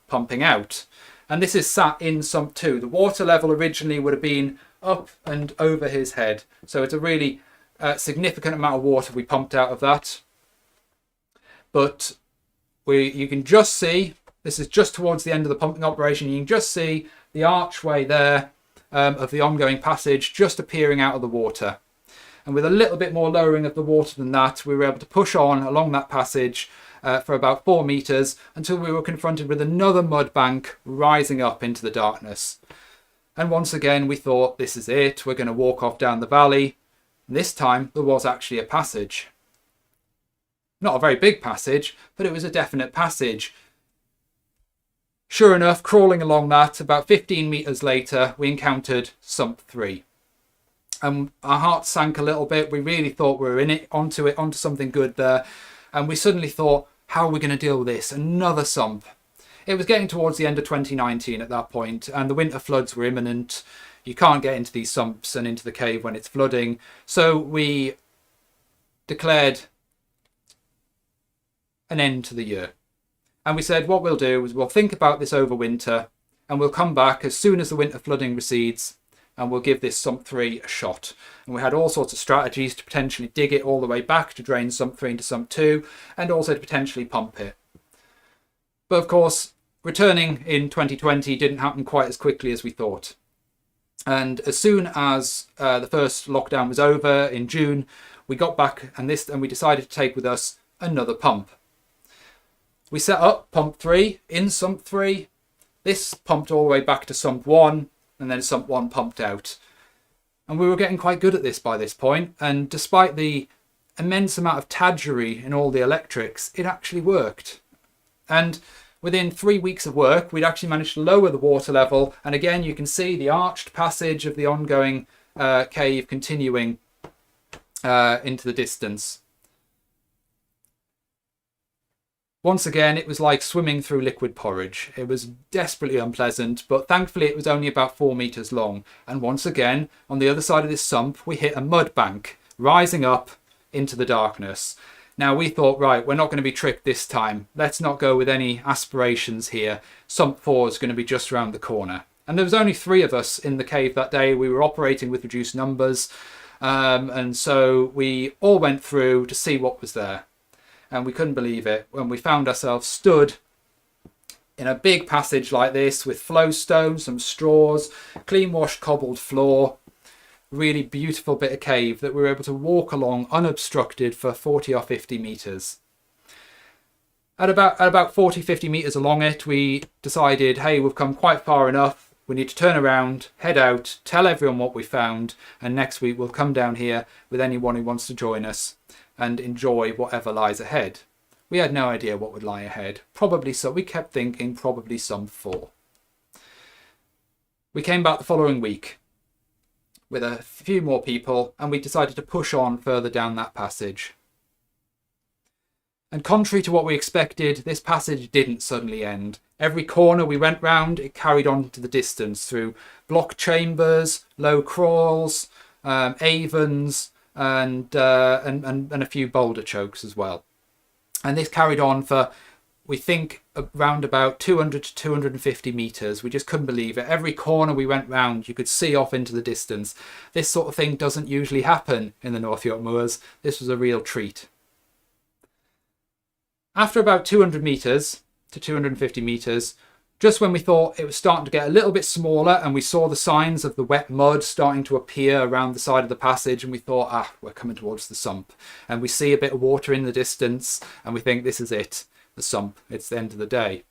pumping out. And this is sat in sump 2. The water level originally would have been up and over his head. So it's a really significant amount of water we pumped out of that. But you can just see, this is just towards the end of the pumping operation, you can just see the archway there of the ongoing passage just appearing out of the water. And with a little bit more lowering of the water than that, we were able to push on along that passage for about 4 metres until we were confronted with another mud bank rising up into the darkness. And once again we thought, this is it, we're going to walk off down the valley. And this time there was actually a passage. Not a very big passage, but it was a definite passage. Sure enough, crawling along that, about 15 metres later, we encountered sump 3. And our hearts sank a little bit. We really thought we were in it, onto something good there. And we suddenly thought, how are we going to deal with this? Another sump. It was getting towards the end of 2019 at that point, and the winter floods were imminent. You can't get into these sumps and into the cave when it's flooding. So we declared an end to the year. And we said what we'll do is we'll think about this over winter, and we'll come back as soon as the winter flooding recedes, and we'll give this sump 3 a shot. And we had all sorts of strategies to potentially dig it all the way back to drain sump 3 into sump 2, and also to potentially pump it. But of course, returning in 2020 didn't happen quite as quickly as we thought. And as soon as the first lockdown was over in June, we got back and we decided to take with us another pump. We set up pump 3 in sump 3. This pumped all the way back to sump 1, and then sump 1 pumped out. And we were getting quite good at this by this point, and despite the immense amount of tadgery in all the electrics, it actually worked. And within 3 weeks of work, we'd actually managed to lower the water level, and again you can see the arched passage of the ongoing cave continuing into the distance. Once again, it was like swimming through liquid porridge. It was desperately unpleasant, but thankfully it was only about 4 meters long. And once again, on the other side of this sump, we hit a mud bank, rising up into the darkness. Now we thought, right, we're not going to be tricked this time. Let's not go with any aspirations here. Sump 4 is going to be just around the corner. And there was only 3 of us in the cave that day. We were operating with reduced numbers. And so we all went through to see what was there. And we couldn't believe it when we found ourselves stood in a big passage like this with flowstones, some straws, clean washed cobbled floor, really beautiful bit of cave that we were able to walk along unobstructed for 40 or 50 meters. At about 40, 50 meters along it, we decided, hey, we've come quite far enough. We need to turn around, head out, tell everyone what we found, and next week we'll come down here with anyone who wants to join us and enjoy whatever lies ahead. We had no idea what would lie ahead. Probably so. We kept thinking probably sump 4. We came back the following week with a few more people, and we decided to push on further down that passage. And contrary to what we expected, this passage didn't suddenly end. Every corner we went round, it carried on to the distance through block chambers, low crawls, avens, and a few boulder chokes as well. And this carried on for, we think, around about 200 to 250 meters. We just couldn't believe it. Every corner we went round, you could see off into the distance. This sort of thing doesn't usually happen in the North York Moors. This was a real treat. After about 200 meters to 250 meters, just when we thought it was starting to get a little bit smaller and we saw the signs of the wet mud starting to appear around the side of the passage, and we thought, we're coming towards the sump. And we see a bit of water in the distance and we think this is it, the sump, it's the end of the day.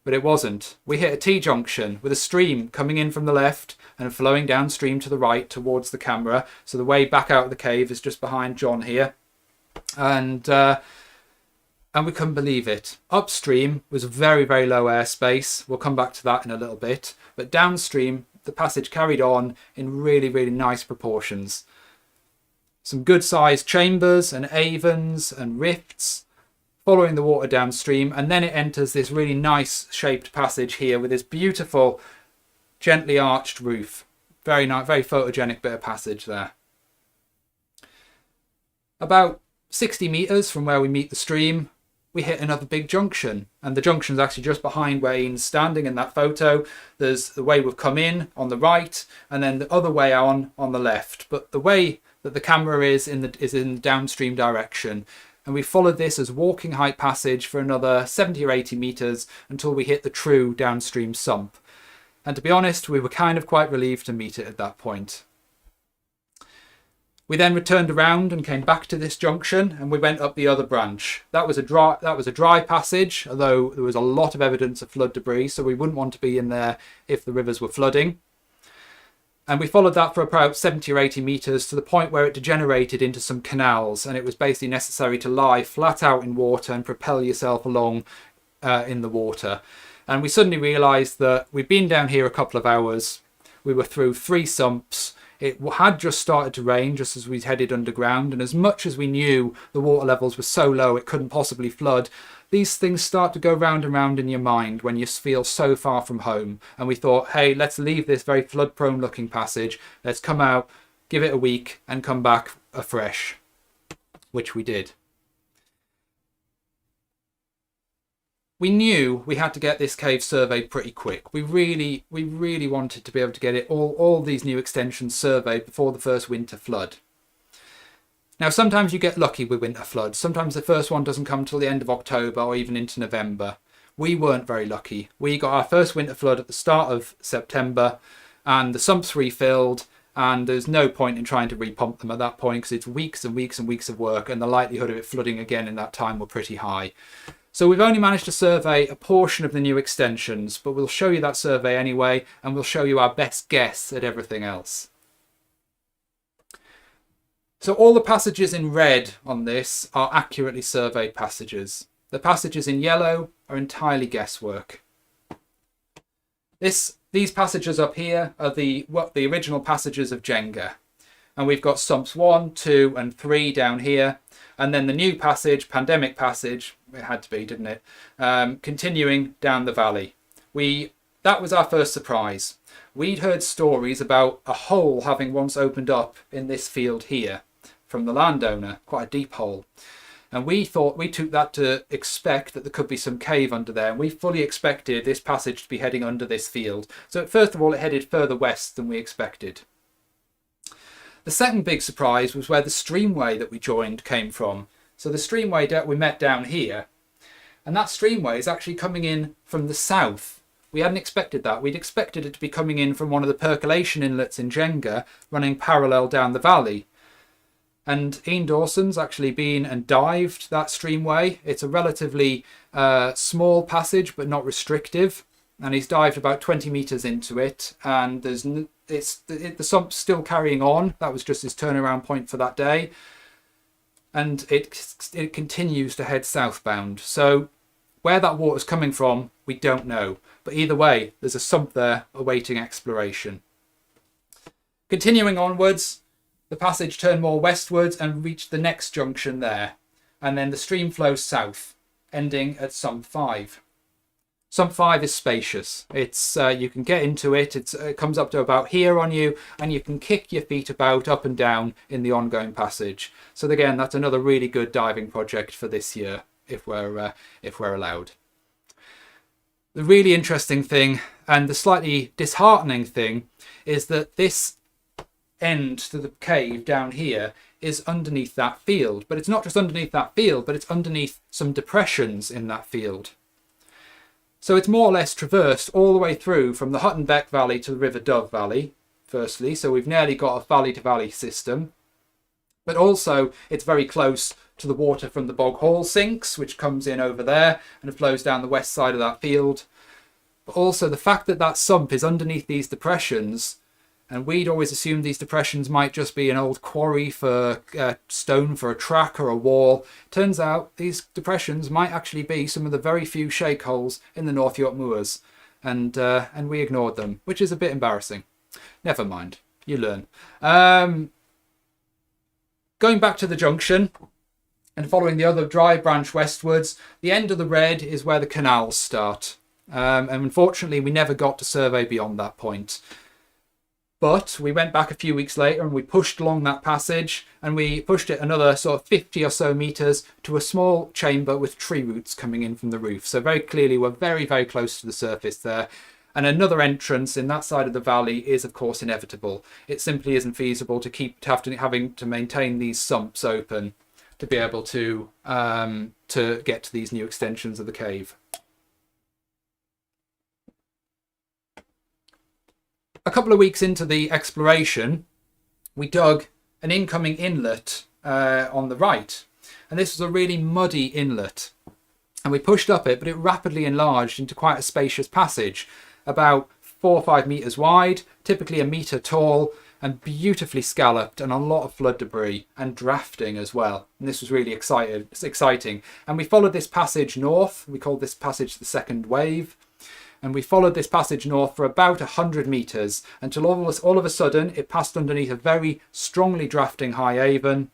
But it wasn't. We hit a T-junction with a stream coming in from the left and flowing downstream to the right towards the camera. So the way back out of the cave is just behind John here. And we couldn't believe it. Upstream was very, very low airspace. We'll come back to that in a little bit. But downstream, the passage carried on in really, really nice proportions. Some good-sized chambers and avens and rifts following the water downstream. And then it enters this really nice shaped passage here with this beautiful, gently arched roof. Very nice, very photogenic bit of passage there. About 60 meters from where we meet the stream, we hit another big junction, and the junction is actually just behind where Ian's standing in that photo. There's the way we've come in on the right, and then the other way on the left. But the way that the camera is in the downstream direction, and we followed this as walking height passage for another 70 or 80 meters until we hit the true downstream sump. And to be honest, we were kind of quite relieved to meet it at that point. We then returned around and came back to this junction, and we went up the other branch. That was a dry passage, although there was a lot of evidence of flood debris, so we wouldn't want to be in there if the rivers were flooding. And we followed that for about 70 or 80 meters to the point where it degenerated into some canals, and it was basically necessary to lie flat out in water and propel yourself along in the water. And we suddenly realised that we'd been down here a couple of hours. We were through 3 sumps. It had just started to rain just as we headed underground, and as much as we knew the water levels were so low it couldn't possibly flood, these things start to go round and round in your mind when you feel so far from home. And we thought, hey, let's leave this very flood-prone looking passage, let's come out, give it a week, and come back afresh, which we did. We knew we had to get this cave surveyed pretty quick. We really wanted to be able to get it all these new extensions surveyed before the first winter flood. Now, sometimes you get lucky with winter floods. Sometimes the first one doesn't come till the end of October or even into November. We weren't very lucky. We got our first winter flood at the start of September, and the sumps refilled, and there's no point in trying to repump them at that point because it's weeks and weeks and weeks of work, and the likelihood of it flooding again in that time were pretty high. So we've only managed to survey a portion of the new extensions, but we'll show you that survey anyway, and we'll show you our best guess at everything else. So all the passages in red on this are accurately surveyed passages. The passages in yellow are entirely guesswork. These passages up here are the original passages of Jenga. And we've got sumps 1, 2 and 3 down here. And then the new passage, Pandemic Passage, it had to be, didn't it? Continuing down the valley. That was our first surprise. We'd heard stories about a hole having once opened up in this field here from the landowner, quite a deep hole. And we took that to expect that there could be some cave under there. And we fully expected this passage to be heading under this field. So first of all, it headed further west than we expected. The second big surprise was where the streamway that we joined came from. So the streamway that we met down here, and that streamway is actually coming in from the south. We hadn't expected that. We'd expected it to be coming in from one of the percolation inlets in Jenga, running parallel down the valley. And Ian Dawson's actually been and dived that streamway. It's a relatively small passage, but not restrictive. And he's dived about 20 metres into it, and the sump's still carrying on. That was just his turnaround point for that day, and it continues to head southbound. So where that water's coming from, we don't know, but either way, there's a sump there awaiting exploration. Continuing onwards, the passage turned more westwards and reached the next junction there, and then the stream flows south, ending at sump 5. Sump 5 is spacious. It's you can get into it. It comes up to about here on you, and you can kick your feet about up and down in the ongoing passage. So again, that's another really good diving project for this year, if we're allowed. The really interesting thing, and the slightly disheartening thing, is that this end to the cave down here is underneath that field. But it's not just underneath that field, but it's underneath some depressions in that field. So it's more or less traversed all the way through from the Hutton Beck Valley to the River Dove Valley, firstly. So we've nearly got a valley-to-valley system. But also it's very close to the water from the Bog Hall sinks, which comes in over there and flows down the west side of that field. But also the fact that that sump is underneath these depressions, and we'd always assumed these depressions might just be an old quarry for stone for a track or a wall. Turns out these depressions might actually be some of the very few shake holes in the North York Moors, and we ignored them, which is a bit embarrassing. Never mind, you learn. Going back to the junction and following the other dry branch westwards, the end of the red is where the canals start, and unfortunately we never got to survey beyond that point. But we went back a few weeks later and we pushed along that passage, and we pushed it another sort of 50 or so metres to a small chamber with tree roots coming in from the roof. So very clearly we're very, very close to the surface there. And another entrance in that side of the valley is of course inevitable. It simply isn't feasible to keep having to maintain these sumps open to be able to get to these new extensions of the cave. A couple of weeks into the exploration, we dug an incoming inlet on the right. And this was a really muddy inlet. And we pushed up it, but it rapidly enlarged into quite a spacious passage, about 4 or 5 metres wide, typically a metre tall, and beautifully scalloped, and a lot of flood debris and drafting as well. And this was really exciting. And we followed this passage north. We called this passage the second wave. And we followed this passage north for about 100 metres until all of a sudden it passed underneath a very strongly drafting high avon.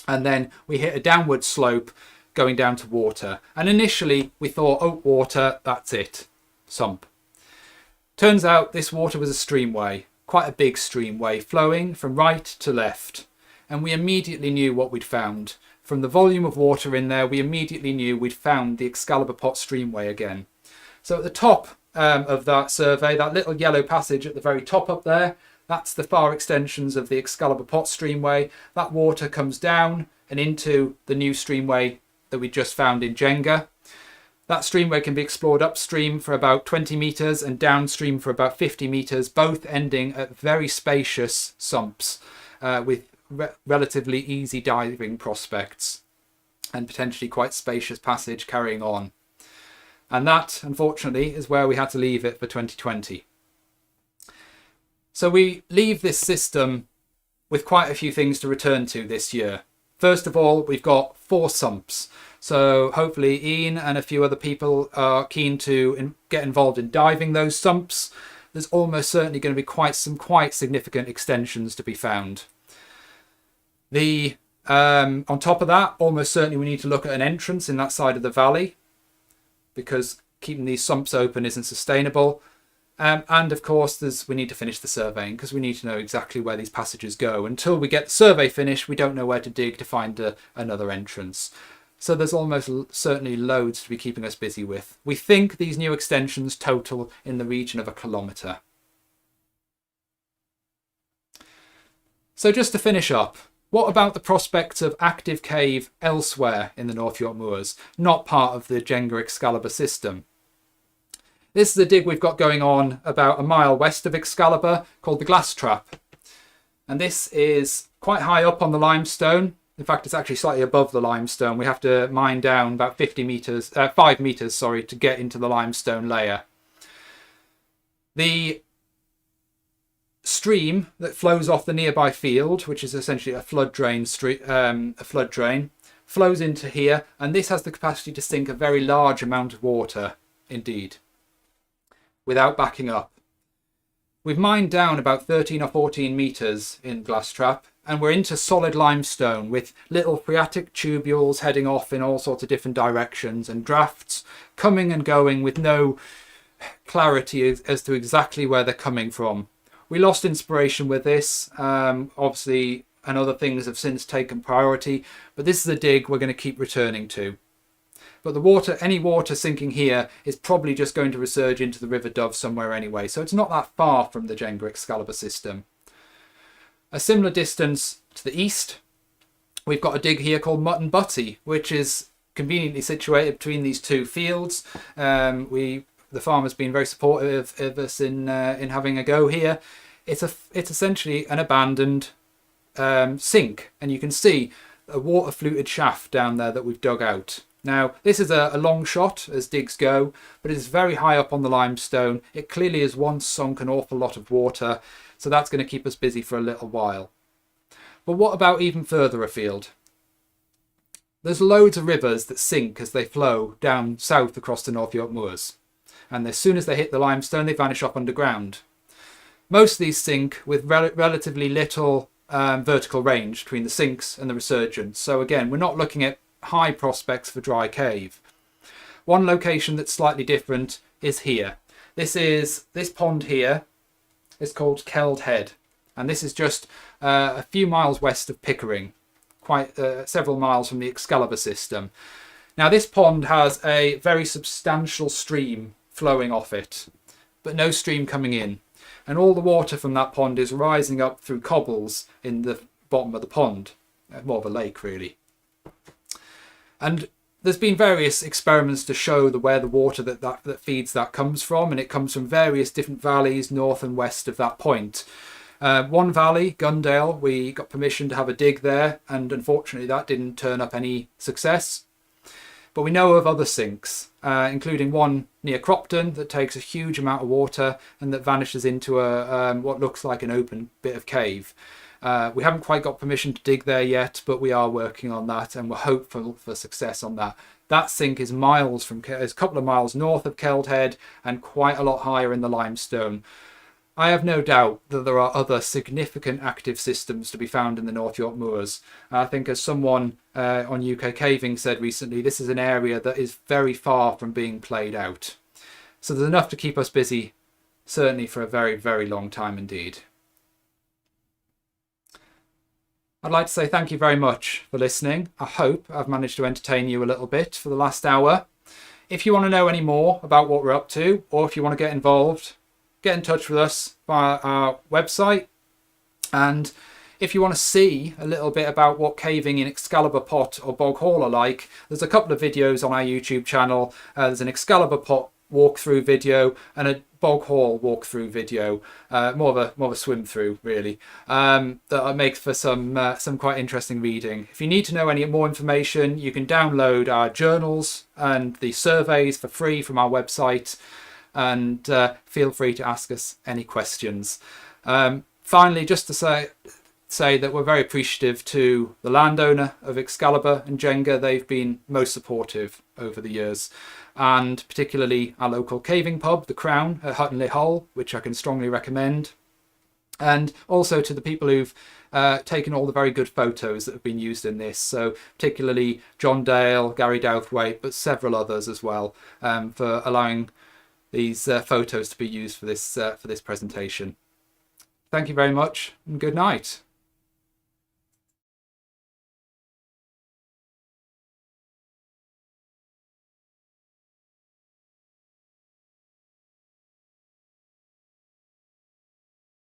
And then we hit a downward slope going down to water. And initially we thought, oh, water, that's it. Sump. Turns out this water was a streamway, quite a big streamway, flowing from right to left. And we immediately knew what we'd found. From the volume of water in there, we immediately knew we'd found the Excalibur Pot streamway again. So at the top of that survey, that little yellow passage at the very top up there, that's the far extensions of the Excalibur Pot streamway. That water comes down and into the new streamway that we just found in Jenga. That streamway can be explored upstream for about 20 metres and downstream for about 50 metres, both ending at very spacious sumps with relatively easy diving prospects and potentially quite spacious passage carrying on. And that, unfortunately, is where we had to leave it for 2020. So we leave this system with quite a few things to return to this year. First of all, we've got 4 sumps. So hopefully Ian and a few other people are keen to get involved in diving those sumps. There's almost certainly going to be some quite significant extensions to be found. On top of that, almost certainly we need to look at an entrance in that side of the valley, because keeping these sumps open isn't sustainable. And of course, we need to finish the surveying, because we need to know exactly where these passages go. Until we get the survey finished, we don't know where to dig to find another entrance. So there's almost certainly loads to be keeping us busy with. We think these new extensions total in the region of 1 kilometre. So just to finish up, what about the prospects of active cave elsewhere in the North York Moors, not part of the Jenga Excalibur system? This is a dig we've got going on about a mile west of Excalibur called the Glass Trap. And this is quite high up on the limestone. In fact, it's actually slightly above the limestone. We have to mine down about 5 metres, to get into the limestone layer. The stream that flows off the nearby field, which is essentially a flood drain, flows into here, and this has the capacity to sink a very large amount of water, indeed, without backing up. We've mined down about 13 or 14 metres in Glass Trap, and we're into solid limestone with little phreatic tubules heading off in all sorts of different directions and drafts coming and going with no clarity as to exactly where they're coming from. We lost inspiration with this, obviously, and other things have since taken priority, but this is a dig we're going to keep returning to. But any water sinking here is probably just going to resurge into the River Dove somewhere anyway, so it's not that far from the Jenga Excalibur system. A similar distance to the east, we've got a dig here called Mutton Butty, which is conveniently situated between these two fields. The farmer's been very supportive of us in having a go here. It's essentially an abandoned sink, and you can see a water fluted shaft down there that we've dug out. Now, this is a long shot as digs go, but it is very high up on the limestone. It clearly has once sunk an awful lot of water, so that's going to keep us busy for a little while. But what about even further afield? There's loads of rivers that sink as they flow down south across the North York Moors, and as soon as they hit the limestone, they vanish off underground. Most of these sink with relatively little vertical range between the sinks and the resurgence. So again, we're not looking at high prospects for dry cave. One location that's slightly different is here. This pond here is called Keld Head, and this is just a few miles west of Pickering, quite several miles from the Excalibur system. Now, this pond has a very substantial stream flowing off it, but no stream coming in, and all the water from that pond is rising up through cobbles in the bottom of the pond, more of a lake really. And there's been various experiments to show where the water that feeds that comes from, and it comes from various different valleys north and west of that point. One valley, Gundale, we got permission to have a dig there, and unfortunately that didn't turn up any success. But we know of other sinks, including one near Cropton that takes a huge amount of water and that vanishes into what looks like an open bit of cave. We haven't quite got permission to dig there yet, but we are working on that, and we're hopeful for success on that. That sink is miles from, is a couple of miles north of Keldhead and quite a lot higher in the limestone. I have no doubt that there are other significant active systems to be found in the North York Moors. I think, as someone on UK Caving said recently, this is an area that is very far from being played out. So there's enough to keep us busy, certainly for a very, very long time indeed. I'd like to say thank you very much for listening. I hope I've managed to entertain you a little bit for the last hour. If you want to know any more about what we're up to, or if you want to get involved, get in touch with us via our website. And if you want to see a little bit about what caving in Excalibur Pot or Bog Hall are like, there's a couple of videos on our YouTube channel. There's an Excalibur Pot walkthrough video and a Bog Hall walkthrough video, more of a swim through really, that make for some quite interesting reading. If you need to know any more information, you can download our journals and the surveys for free from our website, and feel free to ask us any questions. Finally, just to say that we're very appreciative to the landowner of Excalibur and Jenga. They've been most supportive over the years, and particularly our local caving pub, the Crown at Huttonley Hull, which I can strongly recommend, and also to the people who've taken all the very good photos that have been used in this, so particularly John Dale, Gary Douthwaite, but several others as well, for allowing these photos to be used for this presentation. Thank you very much, and good night.